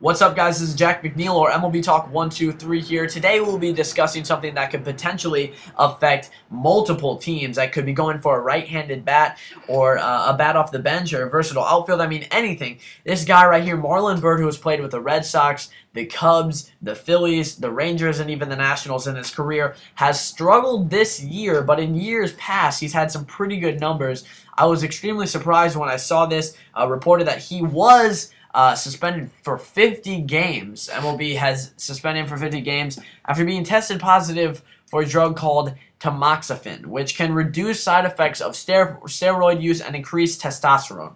What's up, guys? This is Jack McNeil, or MLB Talk 123 here. Today we'll be discussing something that could potentially affect multiple teams that could be going for a right-handed bat or a bat off the bench or a versatile outfield. I mean, anything. This guy right here, Marlon Byrd, who has played with the Red Sox, the Cubs, the Phillies, the Rangers, and even the Nationals in his career, has struggled this year, but in years past, he's had some pretty good numbers. I was extremely surprised when I saw this reported that he was suspended for 50 games. MLB has suspended him for 50 games after being tested positive for a drug called tamoxifen, which can reduce side effects of steroid use and increase testosterone.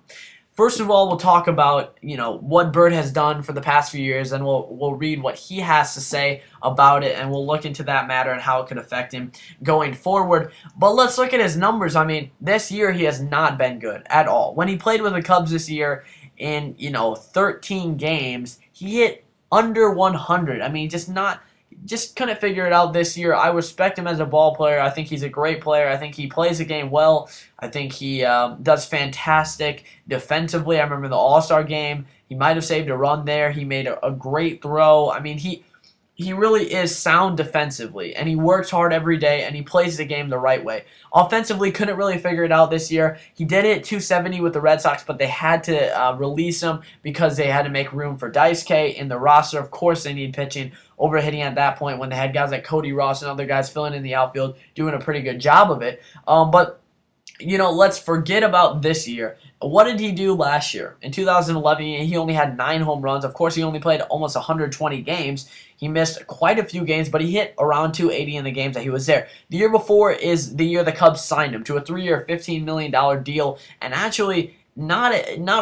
First of all, we'll talk about, what Byrd has done for the past few years, and we'll read what he has to say about it, and we'll look into that matter and how it could affect him going forward. But let's look at his numbers. I mean, this year he has not been good at all. When he played with the Cubs this year, in 13 games, he hit under 100. I mean, just couldn't figure it out this year. I respect him as a ball player. I think he's a great player. I think he plays the game well. I think he does fantastic defensively. I remember the All-Star game. He might have saved a run there. He made a great throw. I mean, he really is sound defensively, and he works hard every day, and he plays the game the right way. Offensively, couldn't really figure it out this year. He did hit 270 with the Red Sox, but they had to release him because they had to make room for Daisuke in the roster. Of course, they need pitching, overhitting at that point when they had guys like Cody Ross and other guys filling in the outfield, doing a pretty good job of it. But let's forget about this year. What did he do last year? In 2011, he only had 9 home runs. Of course, he only played almost 120 games. He missed quite a few games, but he hit around 280 in the games that he was there. The year before is the year the Cubs signed him to a 3-year, $15 million deal, and actually not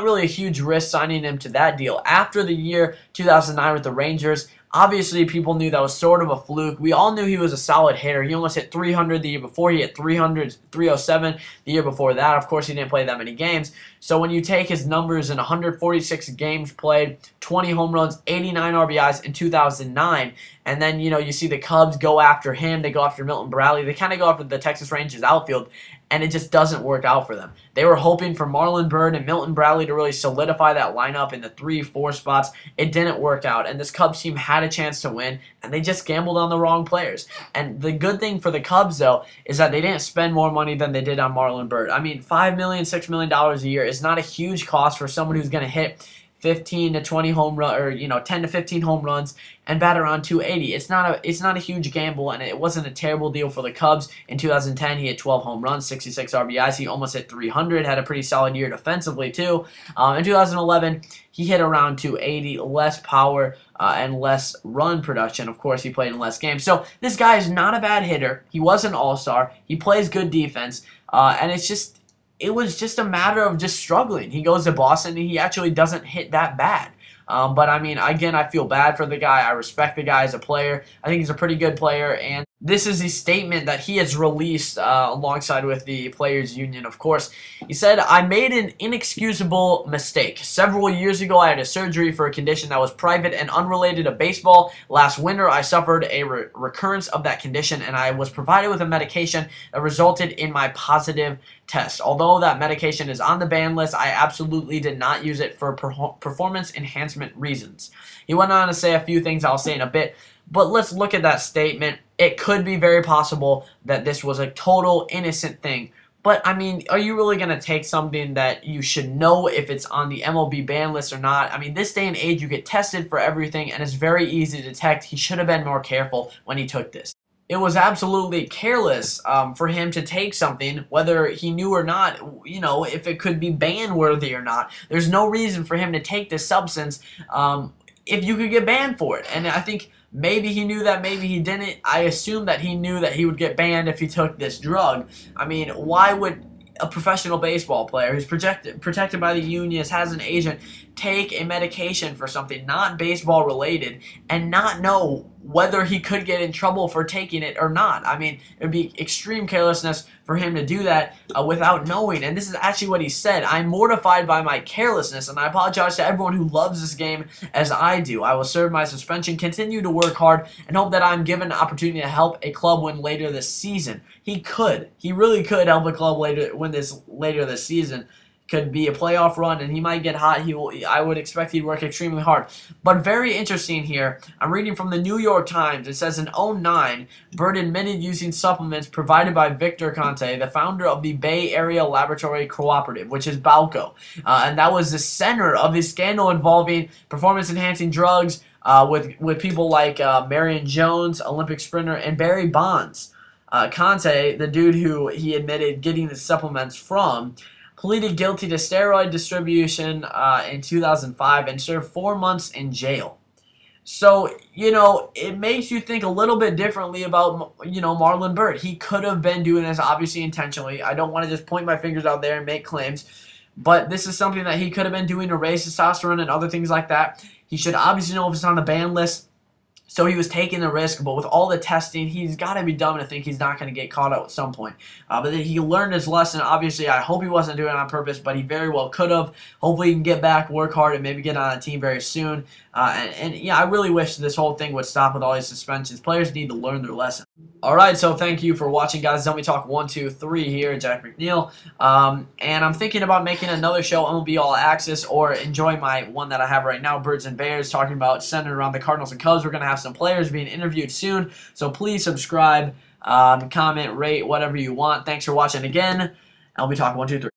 really a huge risk signing him to that deal. After the year 2009 with the Rangers, obviously, people knew that was sort of a fluke. We all knew he was a solid hitter. He almost hit 300 the year before. He hit 307 the year before that. Of course, he didn't play that many games. So when you take his numbers in 146 games played, 20 home runs, 89 RBIs in 2009, and then, you see the Cubs go after him. They go after Milton Bradley. They kind of go after the Texas Rangers outfield, and it just doesn't work out for them. They were hoping for Marlon Byrd and Milton Bradley to really solidify that lineup in the 3-4 spots. It didn't work out, and this Cubs team had a chance to win, and they just gambled on the wrong players. And the good thing for the Cubs, though, is that they didn't spend more money than they did on Marlon Byrd. I mean, $5 million, $6 million a year is not a huge cost for someone who's going to hit 15 to 20 home run, or 10 to 15 home runs and bat around 280. It's not a huge gamble, and it wasn't a terrible deal for the Cubs. In 2010, he hit 12 home runs, 66 RBIs. He almost hit 300. Had a pretty solid year defensively too. In 2011, he hit around 280, less power and less run production. Of course, he played in less games. So this guy is not a bad hitter. He was an all-star. He plays good defense, and it was just a matter of just struggling. He goes to Boston, and he actually doesn't hit that bad. But, I mean, again, I feel bad for the guy. I respect the guy as a player. I think he's a pretty good player, and this is the statement that he has released alongside with the Players Union, of course. He said, "I made an inexcusable mistake. Several years ago, I had a surgery for a condition that was private and unrelated to baseball. Last winter, I suffered a recurrence of that condition, and I was provided with a medication that resulted in my positive test. Although that medication is on the ban list, I absolutely did not use it for performance enhancement reasons." He went on to say a few things I'll say in a bit, but let's look at that statement. It could be very possible that this was a total innocent thing. But, I mean, are you really going to take something that you should know if it's on the MLB ban list or not? I mean, this day and age, you get tested for everything, and it's very easy to detect. He should have been more careful when he took this. It was absolutely careless for him to take something, whether he knew or not, if it could be ban-worthy or not. There's no reason for him to take this substance if you could get banned for it. And I think maybe he knew that, maybe he didn't. I assume that he knew that he would get banned if he took this drug. I mean, why would a professional baseball player who's protected by the unions, has an agent, take a medication for something not baseball related and not know whether he could get in trouble for taking it or not? I mean, it would be extreme carelessness for him to do that without knowing. And this is actually what he said: "I'm mortified by my carelessness, and I apologize to everyone who loves this game as I do. I will serve my suspension, continue to work hard, and hope that I'm given an opportunity to help a club win later this season." He really could help a club win this later this season. could be a playoff run, and he might get hot. I would expect he'd work extremely hard. But very interesting here. I'm reading from the New York Times. It says in '09, Byrd admitted using supplements provided by Victor Conte, the founder of the Bay Area Laboratory Cooperative, which is BALCO. And that was the center of his scandal involving performance-enhancing drugs with people like Marion Jones, Olympic sprinter, and Barry Bonds. Conte, the dude who he admitted getting the supplements from, pleaded guilty to steroid distribution in 2005 and served 4 months in jail. So, it makes you think a little bit differently about, Marlon Byrd. He could have been doing this, obviously, intentionally. I don't want to just point my fingers out there and make claims. But this is something that he could have been doing to raise testosterone and other things like that. He should obviously know if it's on the ban list. So he was taking the risk, but with all the testing, he's got to be dumb to think he's not going to get caught out at some point. But he learned his lesson. Obviously, I hope he wasn't doing it on purpose, but he very well could have. Hopefully he can get back, work hard, and maybe get on a team very soon. Yeah, I really wish this whole thing would stop with all these suspensions. Players need to learn their lesson. Alright, so thank you for watching, guys. Let me talk 1, 2, 3 here, Jack McNeil. And I'm thinking about making another show, MLB All Access, or enjoy my one that I have right now, Birds and Bears, talking about centered around the Cardinals and Cubs. We're going to have some players being interviewed soon, so please subscribe, comment, rate, whatever you want. Thanks for watching again. MLB Talk 1, 2, 3.